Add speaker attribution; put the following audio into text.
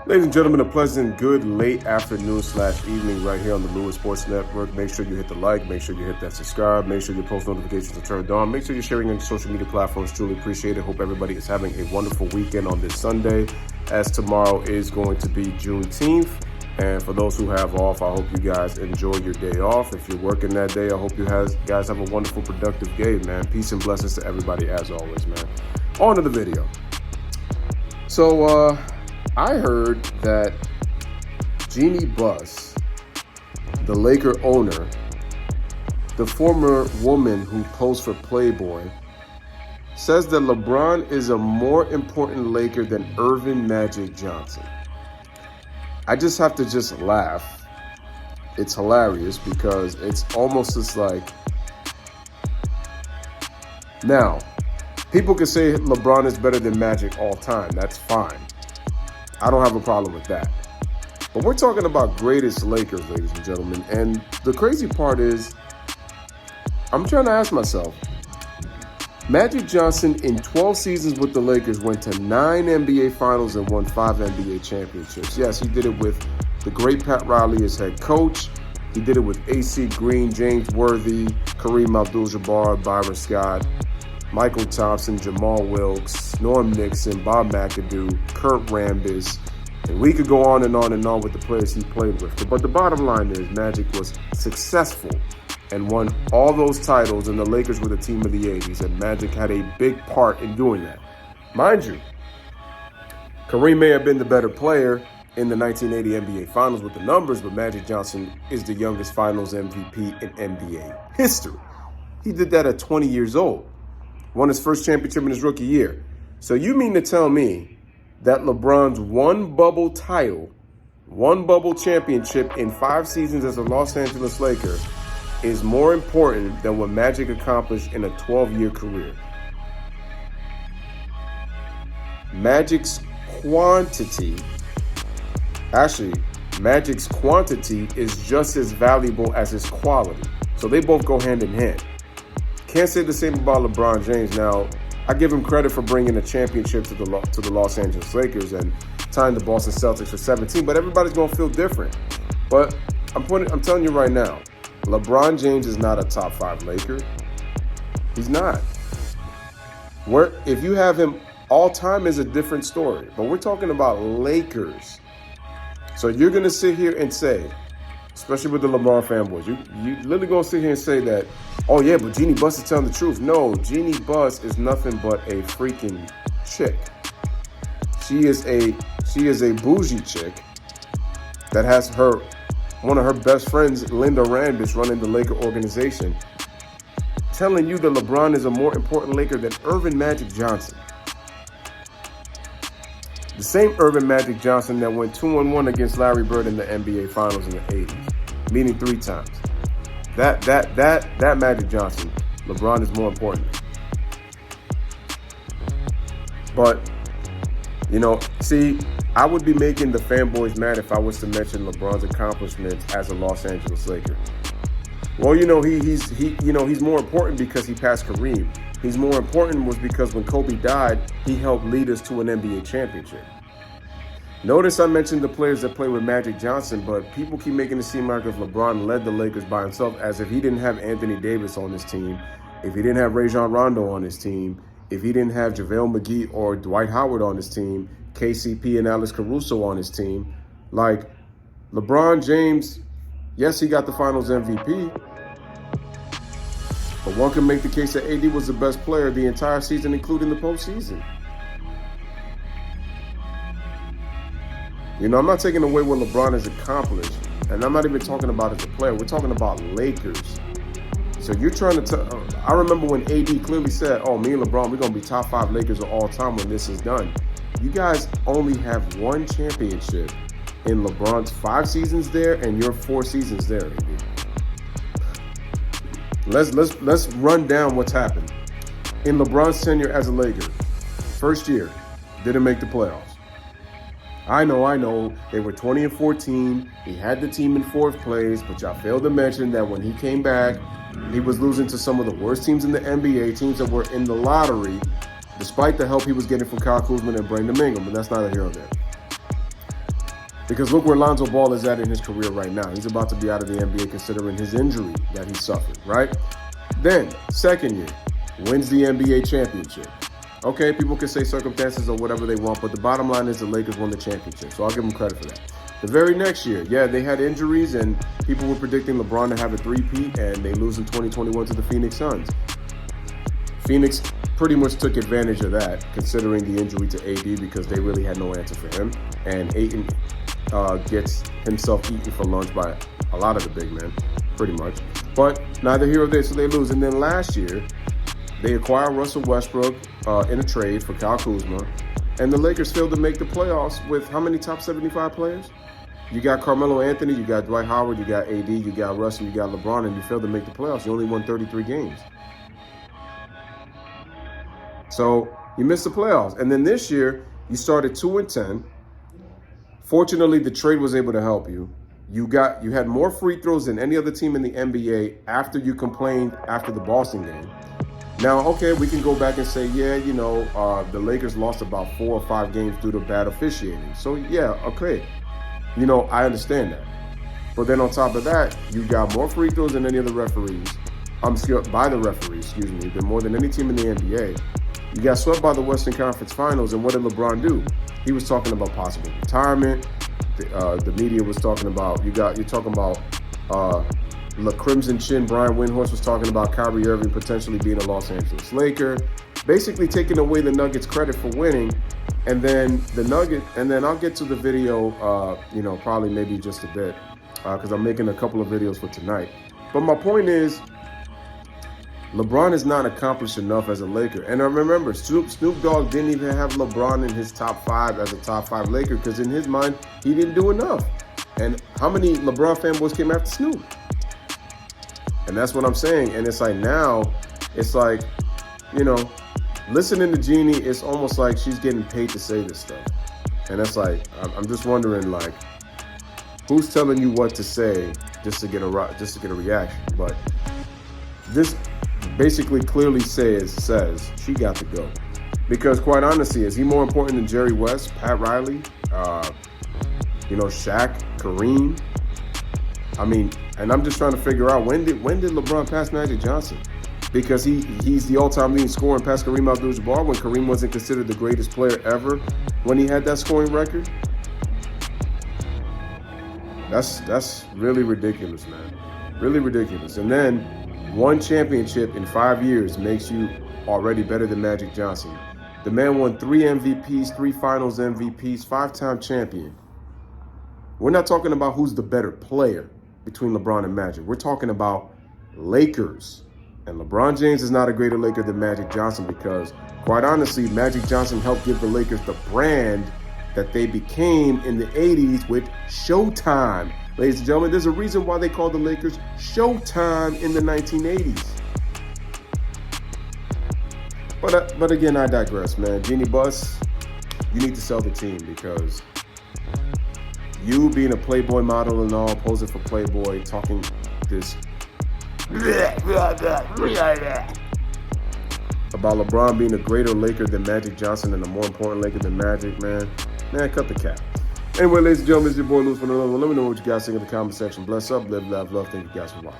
Speaker 1: Ladies and gentlemen, a pleasant, good late afternoon/evening right here on the Louis Sports Network. Make sure you hit the like, make sure you hit that subscribe, make sure your post notifications are turned on, make sure you're sharing on your social media platforms. Truly appreciate it. Hope everybody is having a wonderful weekend on this Sunday, as tomorrow is going to be Juneteenth. And for those who have off, I hope you guys enjoy your day off. If you're working that day, I hope you guys have a wonderful, productive day, man. Peace and blessings to everybody as always, man. On to the video. So, I heard that Jeanie, the Laker owner, the former woman who posed for Playboy, says that LeBron is a more important Laker than Earvin Magic Johnson. I just have to laugh. It's hilarious because it's almost just like, now, people can say LeBron is better than Magic all time. That's fine. I don't have a problem with that. But we're talking about greatest Lakers, ladies and gentlemen. And the crazy part is, I'm trying to ask myself, Magic Johnson in 12 seasons with the Lakers went to 9 NBA Finals and won 5 NBA championships. Yes, he did it with the great Pat Riley as head coach. He did it with AC Green, James Worthy, Kareem Abdul-Jabbar, Byron Scott, Michael Thompson, Jamal Wilkes, Norm Nixon, Bob McAdoo, Kurt Rambis, and we could go on and on and on with the players he played with. But the bottom line is Magic was successful and won all those titles, and the Lakers were the team of the 80s, and Magic had a big part in doing that. Mind you, Kareem may have been the better player in the 1980 NBA Finals with the numbers, but Magic Johnson is the youngest Finals MVP in NBA history. He did that at 20 years old. Won his first championship in his rookie year. So you mean to tell me that LeBron's one bubble championship in 5 seasons as a Los Angeles Laker is more important than what Magic accomplished in a 12-year career? Magic's quantity is just as valuable as his quality. So they both go hand in hand. Can't say the same about LeBron James. Now, I give him credit for bringing a championship to the Los Angeles Lakers and tying the Boston Celtics for 17, but everybody's going to feel different. But I'm telling you right now, LeBron James is not a top 5 Laker. He's not. If you have him all time is a different story, but we're talking about Lakers. So you're going to sit here and say, especially with the LeBron fanboys, you literally going to sit here and say that, oh yeah, but Jeanie Buss is telling the truth. No, Jeanie Buss is nothing but a freaking chick. She is a bougie chick that has one of her best friends, Linda Randis, running the Laker organization, telling you that LeBron is a more important Laker than Earvin Magic Johnson. The same Earvin Magic Johnson that went 2-1 against Larry Bird in the NBA Finals in the 80s, meaning 3 times. That Magic Johnson, LeBron is more important. But, see, I would be making the fanboys mad if I was to mention LeBron's accomplishments as a Los Angeles Laker. Well, he's more important because he passed Kareem. He's more important was because when Kobe died, he helped lead us to an NBA championship. Notice I mentioned the players that play with Magic Johnson, but people keep making it seem like if LeBron led the Lakers by himself, as if he didn't have Anthony Davis on his team, if he didn't have Rajon Rondo on his team, if he didn't have JaVale McGee or Dwight Howard on his team, KCP and Alex Caruso on his team. Like, LeBron James, yes, he got the Finals MVP, but one can make the case that AD was the best player the entire season, including the postseason. I'm not taking away what LeBron has accomplished, and I'm not even talking about as a player. We're talking about Lakers. So you're trying to I remember when AD clearly said, oh, me and LeBron, we're going to be top 5 Lakers of all time when this is done. You guys only have 1 championship in LeBron's 5 seasons there and your 4 seasons there, AD. Let's run down what's happened. In LeBron's tenure as a Laker, first year, didn't make the playoffs. I know, they were 20-14. He had the team in 4th place, but y'all failed to mention that when he came back, he was losing to some of the worst teams in the NBA, teams that were in the lottery, despite the help he was getting from Kyle Kuzma and Brandon Ingram, but that's neither here nor there. Because look where Lonzo Ball is at in his career right now. He's about to be out of the NBA considering his injury that he suffered, right? Then, second year, wins the NBA championship. Okay, people can say circumstances or whatever they want, but the bottom line is the Lakers won the championship, so I'll give them credit for that. The very next year, yeah, they had injuries, and people were predicting LeBron to have a three-peat, and they lose in 2021 to the Phoenix Suns. Phoenix pretty much took advantage of that, considering the injury to AD, because they really had no answer for him. And Ayton gets himself eaten for lunch by a lot of the big men, pretty much. But neither here or there, so they lose. And then last year, they acquire Russell Westbrook in a trade for Kyle Kuzma, and the Lakers failed to make the playoffs with how many top 75 players? You got Carmelo Anthony, you got Dwight Howard, you got AD, you got Russ, and you got LeBron, and you failed to make the playoffs. You only won 33 games. So you missed the playoffs. And then this year, you started 2-10. Fortunately, the trade was able to help you. You had more free throws than any other team in the NBA after you complained after the Boston game. Now, okay, we can go back and say, yeah, the Lakers lost about 4 or 5 games due to bad officiating. So, yeah, okay. I understand that. But then on top of that, you got more free throws than any of the referees. By the referees, than more than any team in the NBA. You got swept by the Western Conference Finals, and what did LeBron do? He was talking about possible retirement. The media was talking about, you're talking about the Crimson Chin, Brian Windhorst was talking about Kyrie Irving potentially being a Los Angeles Laker, basically taking away the Nuggets credit for winning. And then I'll get to the video, probably maybe just a bit, because I'm making a couple of videos for tonight. But my point is, LeBron is not accomplished enough as a Laker. And I remember, Snoop Dogg didn't even have LeBron in his top 5 as a top 5 Laker, because in his mind, he didn't do enough. And how many LeBron fanboys came after Snoop? And that's what I'm saying. And it's like now, it's like, listening to Jeanie, it's almost like she's getting paid to say this stuff. And it's like, I'm just wondering, like, who's telling you what to say just to get a reaction? But this basically clearly says she got to go. Because quite honestly, is he more important than Jerry West, Pat Riley, Shaq, Kareem? I mean, and I'm just trying to figure out, when did LeBron pass Magic Johnson? Because he's the all-time leading scorer and passed Kareem Abdul-Jabbar when Kareem wasn't considered the greatest player ever when he had that scoring record. That's really ridiculous, man. Really ridiculous. And then one championship in 5 years makes you already better than Magic Johnson. The man won 3 MVPs, 3 Finals MVPs, 5-time champion. We're not talking about who's the better player between LeBron and Magic. We're talking about Lakers. And LeBron James is not a greater Laker than Magic Johnson, because, quite honestly, Magic Johnson helped give the Lakers the brand that they became in the 80s with Showtime. Ladies and gentlemen, there's a reason why they called the Lakers Showtime in the 1980s. But again, I digress, man. Jeanie Buss, you need to sell the team, because you being a Playboy model and all, posing for Playboy, talking this about LeBron being a greater Laker than Magic Johnson and a more important Laker than Magic, man, cut the cap. Anyway, ladies and gentlemen, it's your boy Louis for another one. Let me know what you guys think in the comment section. Bless up, live, laugh, love. Thank you guys for watching.